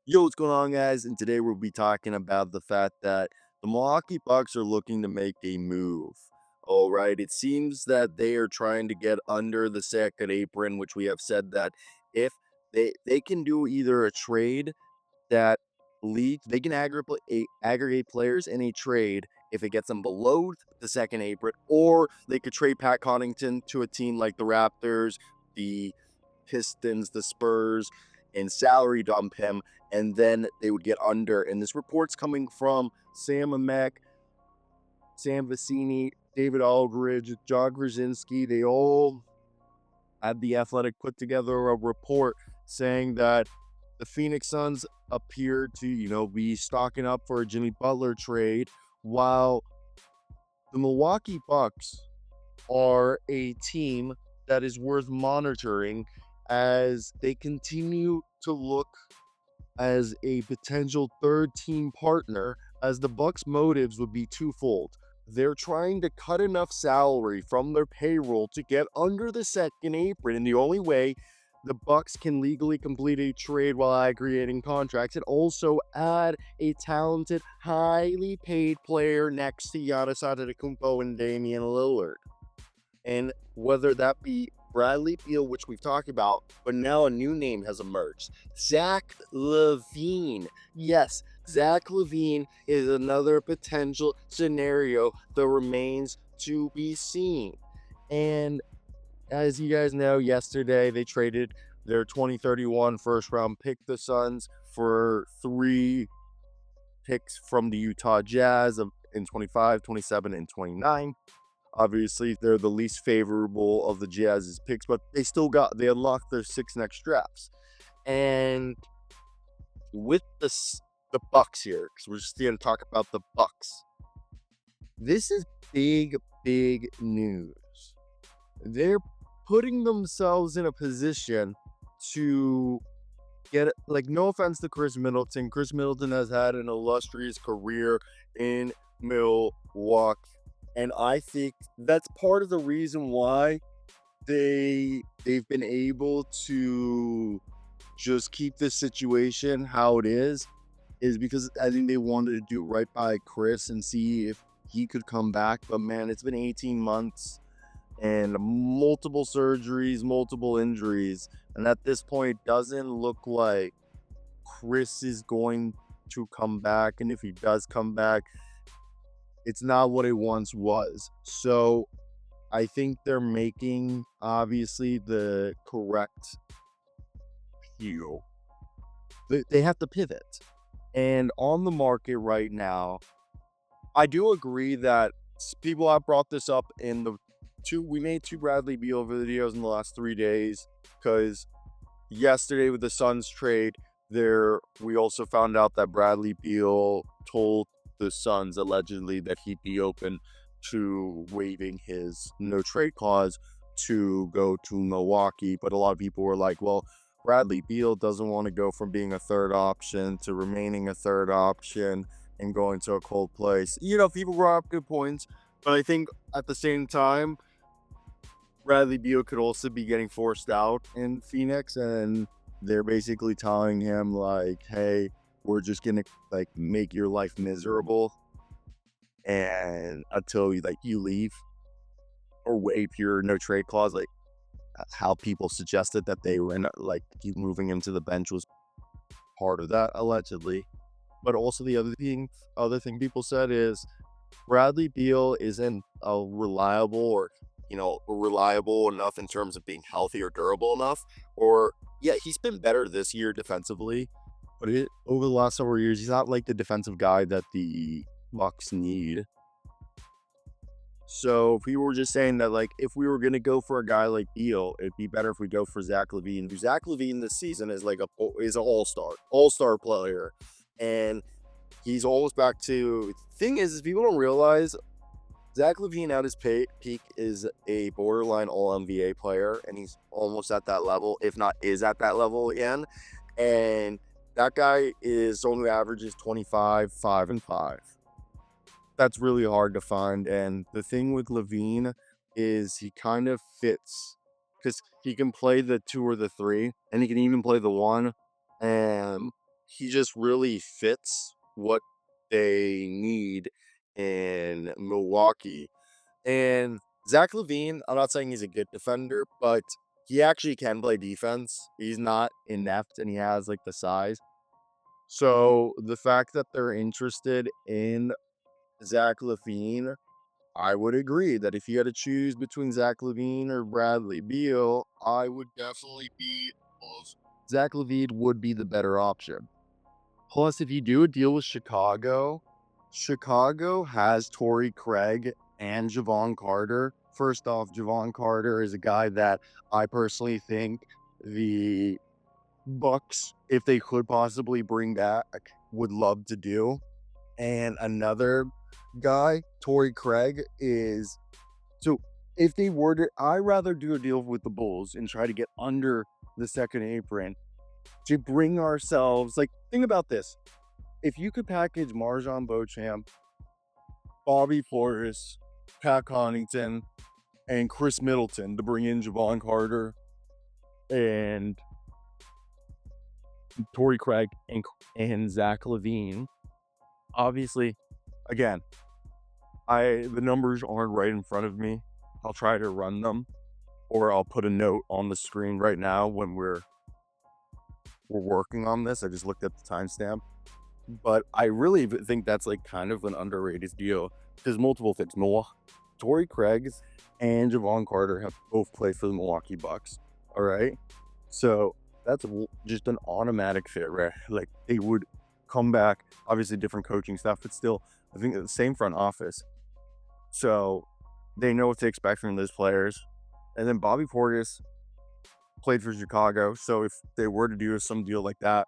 Yo, what's going on, guys? And today we'll be talking about the fact that the Milwaukee Bucks are looking to make a move. All right, it seems that they are trying to get under the second apron, which we have said that if they can do either a trade that leads, they can aggregate players in a trade if it gets them below the second apron, or they could trade Pat Connaughton to a team like the Raptors, the Pistons, the Spurs, and salary dump him, and then they would get under. And this report's coming from Sam Amek, Sam Vecini, David Aldridge, John Krasinski. They all had the Athletic put together a report saying that the Phoenix Suns appear to, be stocking up for a Jimmy Butler trade, while the Milwaukee Bucks are a team that is worth monitoring as they continue to look as a potential third team partner, as the Bucks motives would be twofold. They're trying to cut enough salary from their payroll to get under the second apron, and the only way the Bucks can legally complete a trade while aggregating contracts and also add a talented, highly paid player next to Giannis Antetokounmpo and Damian Lillard. And whether that be Bradley Beal, which we've talked about, but now a new name has emerged, Zach LaVine. Yes, Zach LaVine is another potential scenario that remains to be seen. And as you guys know, yesterday they traded their 2031 first round pick, the Suns, for 3 picks from the Utah Jazz in 25, 27, and 29. Obviously, they're the least favorable of the Jazz's picks, but they unlocked their 6 next drafts. And with the Bucks here, because we're just going to talk about the Bucks. This is big, big news. They're putting themselves in a position to get, like, no offense to Chris Middleton. Chris Middleton has had an illustrious career in Milwaukee. And I think that's part of the reason why they've been able to just keep this situation how it is because I think they wanted to do right by Chris and see if he could come back. But man, it's been 18 months and multiple surgeries, multiple injuries, and at this point, it doesn't look like Chris is going to come back. And if he does come back, it's not what it once was. So I think they're making, obviously, the correct heel. They have to pivot. And on the market right now, I do agree that people have brought this up in we made 2 Bradley Beal videos in the last 3 days, because yesterday with the Suns trade, we also found out that Bradley Beal told the Suns allegedly that he'd be open to waiving his no trade clause to go to Milwaukee. But a lot of people were like, well, Bradley Beal doesn't want to go from being a third option to remaining a third option and going to a cold place. People brought up good points, but I think at the same time, Bradley Beal could also be getting forced out in Phoenix, and they're basically telling him, like, hey, we're just gonna, like, make your life miserable and until you leave or waive your no trade clause. Like, how people suggested that they were keep moving him to the bench was part of that, allegedly. But also the other thing people said is Bradley Beal isn't a reliable enough in terms of being healthy or durable enough. Or, yeah, he's been better this year defensively, but over the last several years, he's not like the defensive guy that the Bucks need. So people were just saying that, like, if we were going to go for a guy like Beal, it'd be better if we go for Zach LaVine. Zach LaVine this season is is an all-star player. And he's almost back to, thing is people don't realize Zach LaVine at his peak is a borderline all-NBA player, and he's almost at that level, if not is at that level again. And that guy is only averages 25, 5, and 5. That's really hard to find. And the thing with LaVine is he kind of fits because he can play the 2 or the 3, and he can even play the 1. And he just really fits what they need in Milwaukee. And Zach LaVine, I'm not saying he's a good defender, but he actually can play defense. He's not inept and he has like the size. So the fact that they're interested in Zach LaVine, I would agree that if you had to choose between Zach LaVine or Bradley Beal, I would definitely be both. Zach LaVine would be the better option. Plus, if you do a deal with Chicago, Chicago has Torrey Craig and Javon Carter. First off, Javon Carter is a guy that I personally think the Bucks, if they could possibly bring back, would love to do. And another guy, Torrey Craig, is so if they were to, I'd rather do a deal with the Bulls and try to get under the second apron to bring ourselves, like, think about this. If you could package Marjon Beauchamp, Bobby Portis, Pat Connaughton, and Chris Middleton to bring in Javon Carter and Torrey Craig and Zach LaVine, obviously, again, the numbers aren't right in front of me. I'll try to run them, or I'll put a note on the screen right now when we're working on this. I just looked at the timestamp, but I really think that's like kind of an underrated deal. There's multiple things. Torrey Craig and Javon Carter have both played for the Milwaukee Bucks. All right, so that's just an automatic fit, right? Like, they would come back, obviously different coaching staff, but still, I think the same front office. So they know what to expect from those players. And then Bobby Portis played for Chicago. So if they were to do some deal like that,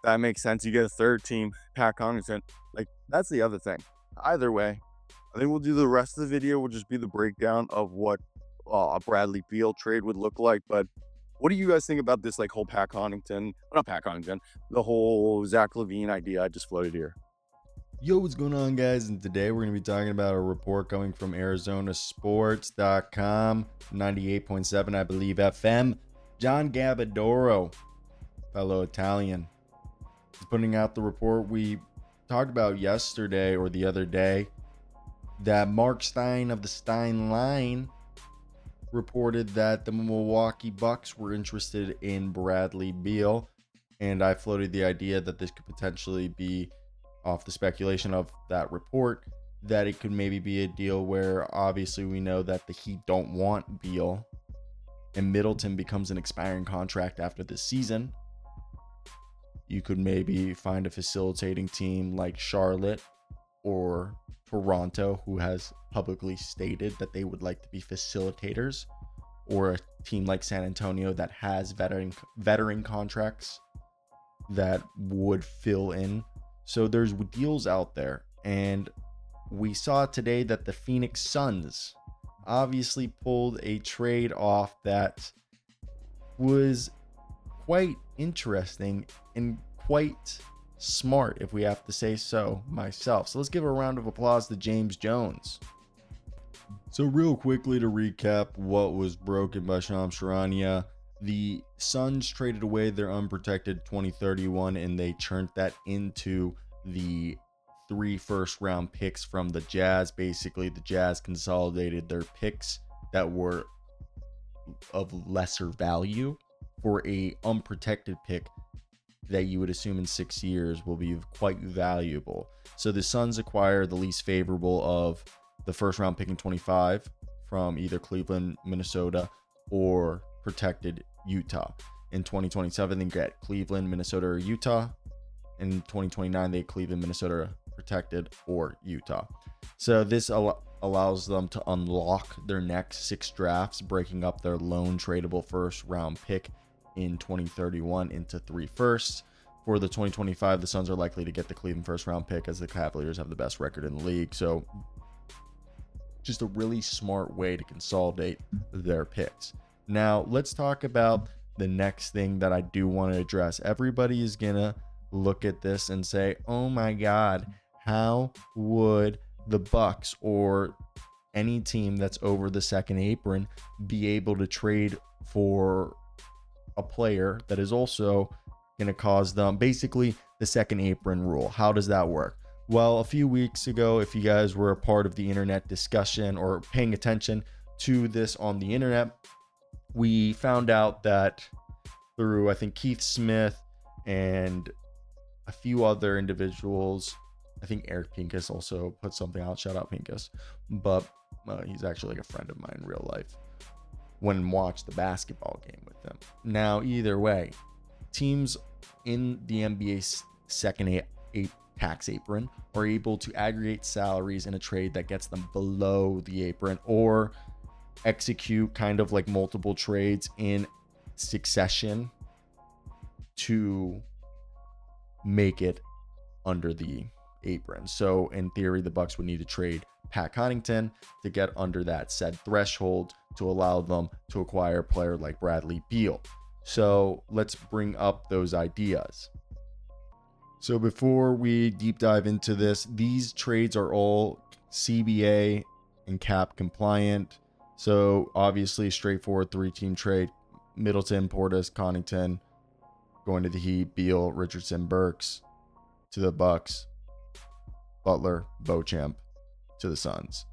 that makes sense. You get a third team, Pat Connaughton. Like, that's the other thing. Either way, I think we'll do the rest of the video. Will just be the breakdown of what a Bradley Beal trade would look like. But what do you guys think about this, like, whole the whole Zach LaVine idea I just floated here? Yo, what's going on, guys? And today we're going to be talking about a report coming from ArizonaSports.com, 98.7, I believe, FM. John Gabadoro, fellow Italian, is putting out the report we talked about yesterday or the other day, that Mark Stein of the Stein Line reported that the Milwaukee Bucks were interested in Bradley Beal, and I floated the idea that this could potentially be, off the speculation of that report, that it could maybe be a deal where obviously we know that the Heat don't want Beal and Middleton becomes an expiring contract after this season. You could maybe find a facilitating team like Charlotte or Toronto, who has publicly stated that they would like to be facilitators, or a team like San Antonio that has veteran contracts that would fill in. So there's deals out there, and we saw today that the Phoenix Suns obviously pulled a trade off that was quite interesting and quite smart, if we have to say so myself. So let's give a round of applause to James Jones. So real quickly to recap what was broken by Shams Charania, the Suns traded away their unprotected 2031 and they churned that into the 3 first-round picks from the Jazz. Basically, the Jazz consolidated their picks that were of lesser value for a unprotected pick that you would assume in 6 years will be quite valuable. So the Suns acquire the least favorable of the first round pick in 25 from either Cleveland, Minnesota, or protected Utah. In 2027, they get Cleveland, Minnesota, or Utah. In 2029, they Cleveland, Minnesota, protected, or Utah. So this allows them to unlock their next 6 drafts, breaking up their lone tradable first round pick in 2031 into 3 firsts. For the 2025, the Suns are likely to get the Cleveland first round pick, as the Cavaliers have the best record in the league. So just a really smart way to consolidate their picks. Now let's talk about the next thing that I do want to address. Everybody is gonna look at this and say, oh my God, how would the Bucks or any team that's over the second apron be able to trade for a player that is also going to cause them, basically the second apron rule. How does that work? Well, a few weeks ago, if you guys were a part of the internet discussion or paying attention to this on the internet, we found out that through, I think, Keith Smith and a few other individuals, I think Eric Pincus also put something out. Shout out Pincus. But he's actually like a friend of mine in real life. Went and watched the basketball game with him. Now, either way, teams in the NBA's second tax apron are able to aggregate salaries in a trade that gets them below the apron, or execute kind of like multiple trades in succession to make it under the apron. So in theory, the Bucks would need to trade Pat Connaughton to get under that said threshold to allow them to acquire a player like Bradley Beal. So let's bring up those ideas. So before we deep dive into this, these trades are all CBA and cap compliant. So obviously straightforward 3-team trade: Middleton, Portis, Connaughton going to the Heat, Beal, Richardson, Burks to the Bucks, Butler, Beauchamp to the Suns.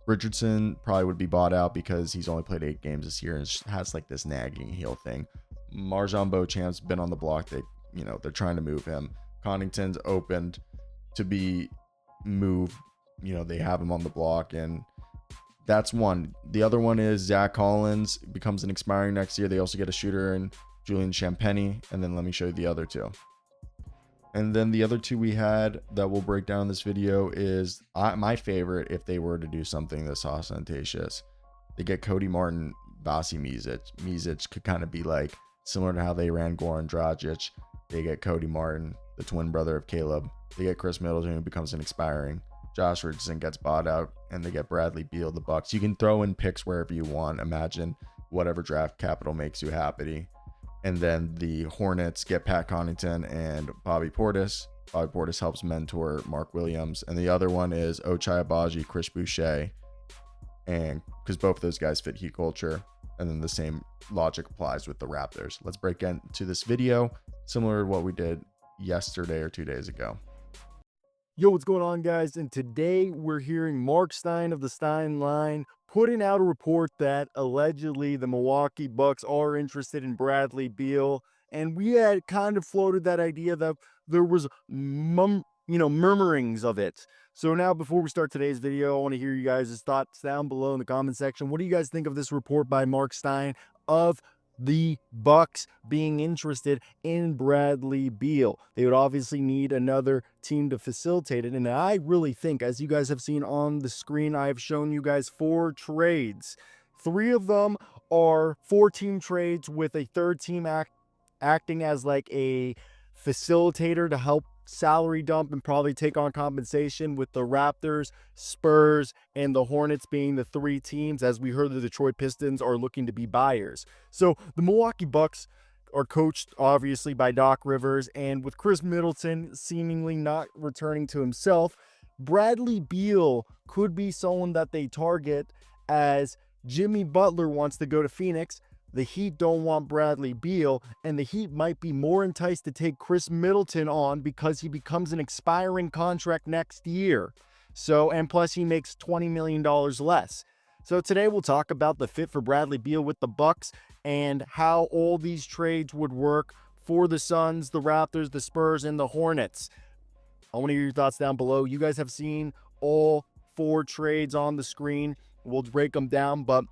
Richardson probably would be bought out because he's only played 8 games this year and has like this nagging heel thing. Marjon Beauchamp's been on the block. They're trying to move him. Connaughton's opened to be moved. They have him on the block, and that's one. The other one is Zach Collins becomes an expiring next year. They also get a shooter in Julian Champagnie, and then let me show you the other two. And then the other two we had that we'll break down in this video is my favorite if they were to do something this ostentatious. They get Cody Martin, Vasi Micic. Micic could kind of be like similar to how they ran Goran Dragic. They get Cody Martin, the twin brother of Caleb. They get Chris Middleton, who becomes an expiring. Josh Richardson gets bought out, and they get Bradley Beal, the Bucks. You can throw in picks wherever you want. Imagine whatever draft capital makes you happy. And then the Hornets get Pat Connaughton and Bobby Portis. Bobby Portis helps mentor Mark Williams. And the other one is Ochai Agbaji, Chris Boucher. And because both of those guys fit Heat culture. And then the same logic applies with the Raptors. Let's break into this video, similar to what we did yesterday or 2 days ago. Yo, what's going on, guys? And today we're hearing Mark Stein of the Stein Line putting out a report that allegedly the Milwaukee Bucks are interested in Bradley Beal. And we had kind of floated that idea that there was murmurings of it. So now, before we start today's video, I want to hear you guys' thoughts down below in the comment section. What do you guys think of this report by Mark Stein of the Bucks being interested in Bradley Beal? They would obviously need another team to facilitate it. And I really think, as you guys have seen on the screen, I have shown you guys 4 trades. 3 of them are 4-team trades with a third team acting as like a facilitator to help salary dump and probably take on compensation, with the Raptors, Spurs, and the Hornets being the 3 teams, as we heard the Detroit Pistons are looking to be buyers. So the Milwaukee Bucks are coached obviously by Doc Rivers, and with Chris Middleton seemingly not returning to himself, Bradley Beal could be someone that they target, as Jimmy Butler wants to go to Phoenix. The Heat don't want Bradley Beal, and the Heat might be more enticed to take Chris Middleton on because he becomes an expiring contract next year. So, and plus he makes $20 million less. So today we'll talk about the fit for Bradley Beal with the Bucks and how all these trades would work for the Suns, the Raptors, the Spurs, and the Hornets. I want to hear your thoughts down below. You guys have seen all 4 trades on the screen. We'll break them down, but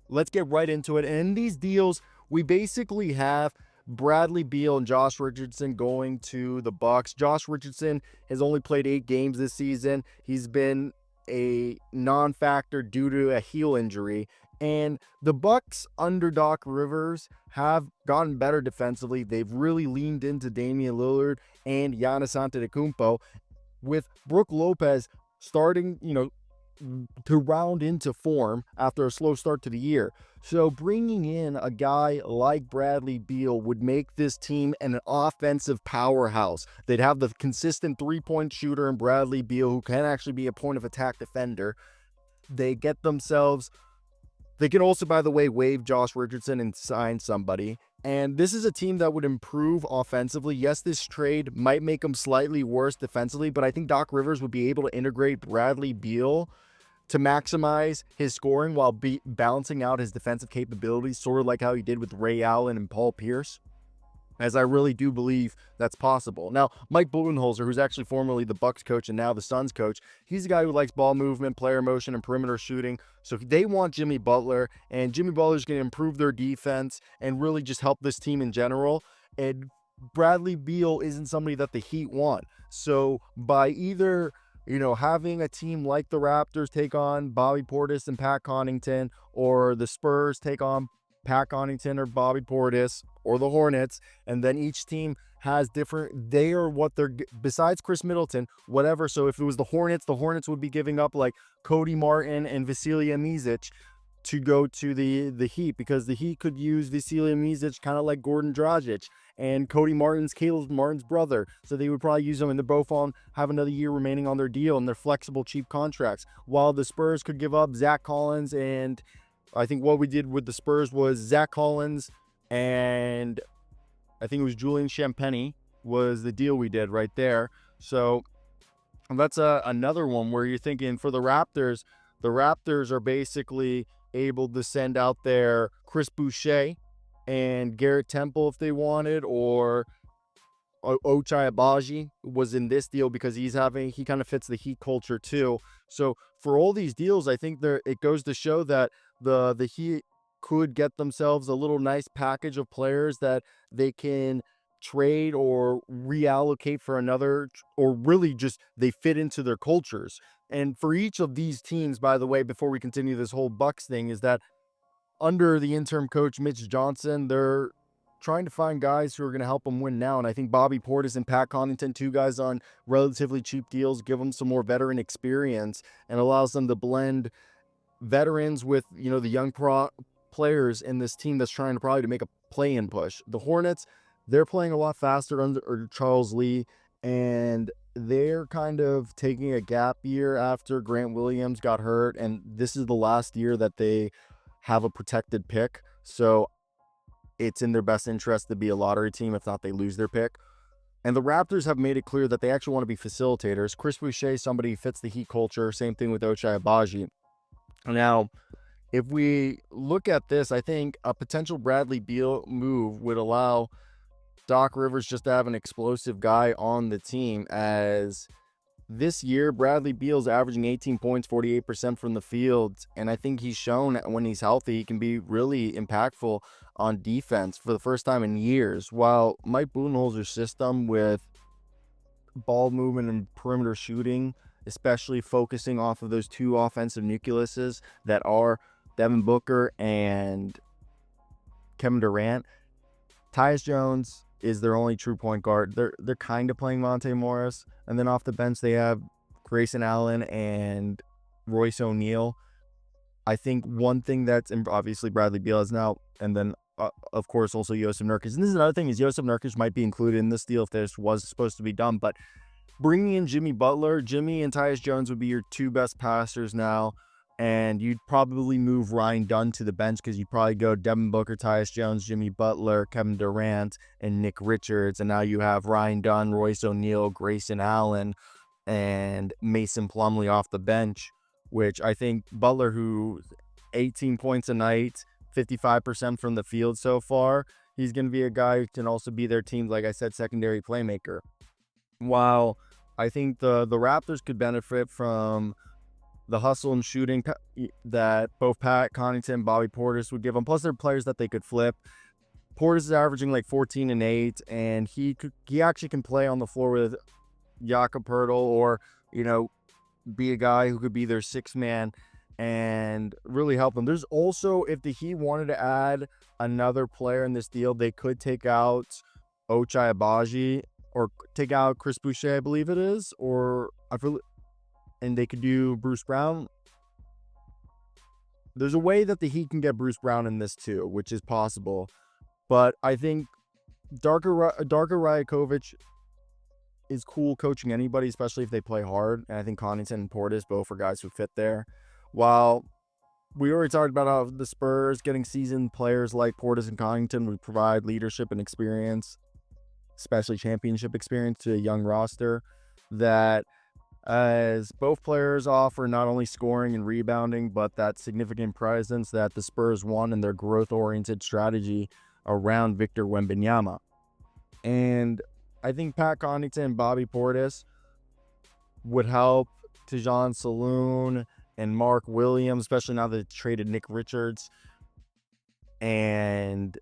let's get right into it. And in these deals, we basically have Bradley Beal and Josh Richardson going to the Bucks. Josh Richardson has only played 8 games this season. He's been a non-factor due to a heel injury. And the Bucks under Doc Rivers have gotten better defensively. They've really leaned into Damian Lillard and Giannis Antetokounmpo, with Brook Lopez starting, to round into form after a slow start to the year. So bringing in a guy like Bradley Beal would make this team an offensive powerhouse. They'd have the consistent 3-point shooter in Bradley Beal, who can actually be a point of attack defender. They get themselves, they can also, by the way, waive Josh Richardson and sign somebody. And this is a team that would improve offensively. Yes, this trade might make them slightly worse defensively, but I think Doc Rivers would be able to integrate Bradley Beal to maximize his scoring while balancing out his defensive capabilities, sort of like how he did with Ray Allen and Paul Pierce, as I really do believe that's possible. Now, Mike Budenholzer, who's actually formerly the Bucks coach and now the Suns coach, he's a guy who likes ball movement, player motion, and perimeter shooting. So they want Jimmy Butler, and Jimmy Butler's going to improve their defense and really just help this team in general. And Bradley Beal isn't somebody that the Heat want. So by either having a team like the Raptors take on Bobby Portis and Pat Connaughton, or the Spurs take on Pat Connaughton or Bobby Portis, or the Hornets, and then each team has different, they are what they're, besides Chris Middleton, whatever. So if it was the Hornets would be giving up like Cody Martin and Vasilija Micic to go to the Heat, because the Heat could use Vasilija Micic kind of like Gordon Dragic, and Cody Martin's Caleb Martin's brother. So they would probably use them, and they're both have another year remaining on their deal, and they're flexible, cheap contracts. While the Spurs could give up Zach Collins, and I think what we did with the Spurs was Zach Collins, and I think it was Julian Champagnie was the deal we did right there. So that's another one where you're thinking for the Raptors are basically able to send out their Chris Boucher and Garrett Temple if they wanted, or Ochai Agbaji was in this deal because he kind of fits the Heat culture too. So for all these deals, I think it goes to show that the Heat could get themselves a little nice package of players that they can trade or reallocate for another, or really just they fit into their cultures. And for each of these teams, by the way, before we continue this whole Bucks thing, is that under the interim coach Mitch Johnson, they're trying to find guys who are going to help them win now. And I think Bobby Portis and Pat Connaughton, two guys on relatively cheap deals, give them some more veteran experience and allows them to blend veterans with, the young players in this team that's trying to probably to make a play-in push. The Hornets, they're playing a lot faster under Charles Lee, and they're kind of taking a gap year after Grant Williams got hurt, and this is the last year that they have a protected pick. So it's in their best interest to be a lottery team. If not, they lose their pick. And the Raptors have made it clear that they actually want to be facilitators. Chris Boucher, somebody who fits the Heat culture. Same thing with Ochai Agbaji. Now, if we look at this, I think a potential Bradley Beal move would allow Doc Rivers just to have an explosive guy on the team, as this year Bradley Beal's averaging 18 points, 48% from the field, and I think he's shown when he's healthy he can be really impactful on defense for the first time in years. While Mike Budenholzer's system with ball movement and perimeter shooting, especially focusing off of those two offensive nucleuses that are Devin Booker and Kevin Durant, Tyus Jones is their only true point guard. They're kind of playing Monte Morris, and then off the bench they have Grayson Allen and Royce O'Neal. I think one thing that's obviously Bradley Beal is now, and then of course also Jusuf Nurkic. And this is another thing, is Jusuf Nurkic might be included in this deal if this was supposed to be done. But bringing in Jimmy Butler, Jimmy and Tyus Jones would be your two best passers now. And you'd probably move Ryan Dunn to the bench because you'd probably go Devin Booker, Tyus Jones, Jimmy Butler, Kevin Durant, and Nick Richards. And now you have Ryan Dunn, Royce O'Neal, Grayson Allen, and Mason Plumlee off the bench, which I think Butler, who 18 points a night, 55% from the field so far, he's going to be a guy who can also be their team's, like I said, secondary playmaker. While I think the Raptors could benefit from the hustle and shooting that both Pat Connaughton and Bobby Portis would give them. Plus, they're players that they could flip. Portis is averaging like 14 and 8, and he actually can play on the floor with Jakob Poeltl, or be a guy who could be their sixth man and really help them. There's also, if the Heat wanted to add another player in this deal, they could take out Ochai Agbaji or take out Chris Boucher, I believe it is, and they could do Bruce Brown. There's a way that the Heat can get Bruce Brown in this too, which is possible. But I think Darko Rajakovic is cool coaching anybody, especially if they play hard. And I think Connaughton and Portis both are guys who fit there. While we already talked about how the Spurs getting seasoned players like Portis and Connington would provide leadership and experience, especially championship experience, to a young roster. That as both players offer not only scoring and rebounding, but that significant presence that the Spurs won in their growth-oriented strategy around Victor Wembanyama. And I think Pat Connaughton and Bobby Portis would help Tejan Saloon and Mark Williams, especially now that they traded Nick Richards. And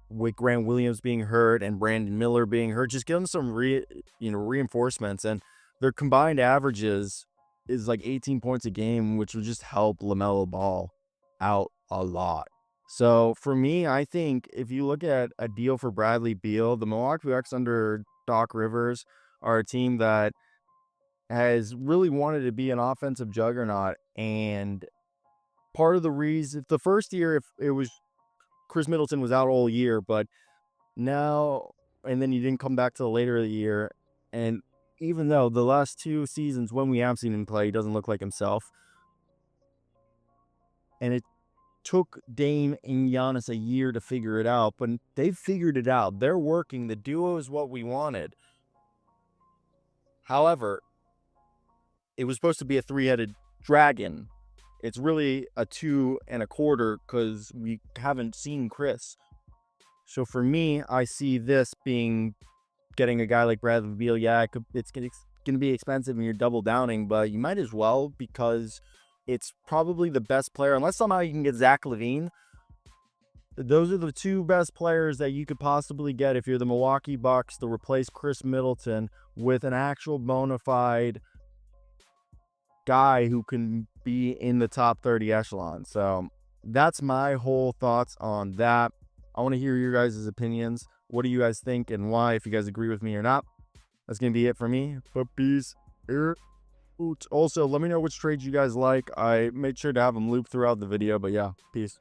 with Grant Williams being hurt and Brandon Miller being hurt, just give them some reinforcements. And their combined averages is like 18 points a game, which would just help LaMelo Ball out a lot. So for me, I think if you look at a deal for Bradley Beal, the Milwaukee Bucks under Doc Rivers are a team that has really wanted to be an offensive juggernaut. And part of the reason, the first year, if it was Chris Middleton was out all year, but now, and then he didn't come back till later of the year. And even though the last 2 seasons when we have seen him play, he doesn't look like himself. And it took Dame and Giannis a year to figure it out, but they've figured it out. They're working. The duo is what we wanted. However, it was supposed to be a 3-headed dragon. It's really a 2 1/4 because we haven't seen Chris. So for me, I see this being getting a guy like Bradley Beal. Yeah, it's going to be expensive and you're double downing, but you might as well because it's probably the best player. Unless somehow you can get Zach LaVine, those are the 2 best players that you could possibly get if you're the Milwaukee Bucks to replace Chris Middleton with an actual bona fide guy who can be in the top 30 echelon. So that's my whole thoughts on that. I want to hear your guys' opinions. What do you guys think and why, if you guys agree with me or not? That's going to be it for me. But peace. Also, let me know which trades you guys like. I made sure to have them loop throughout the video, but yeah, peace.